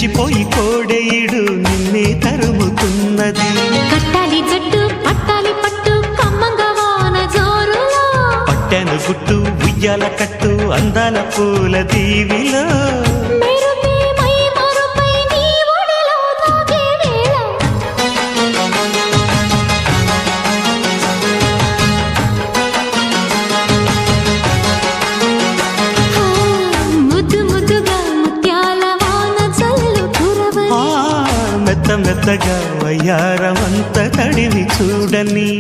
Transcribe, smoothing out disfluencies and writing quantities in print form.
రెచ్చిపోయి కోడేయుడు నిన్నే తరుముతున్నది. కట్టాలి జట్టు పట్టాలి పట్టు కమ్మంగా వాన జోరులో, పట్టెను గుట్టు ఉయ్యాల కట్టు అందాల పూల దీవిలో, మెరుపే మై మరుపై నీ ఒడిలో తాగే వేళ, ముద్దు ముద్దుగా ముత్యాల వాన జల్లు కురవని, మెత్త మెత్తగా వయ్యారమంత తడివి చూడని.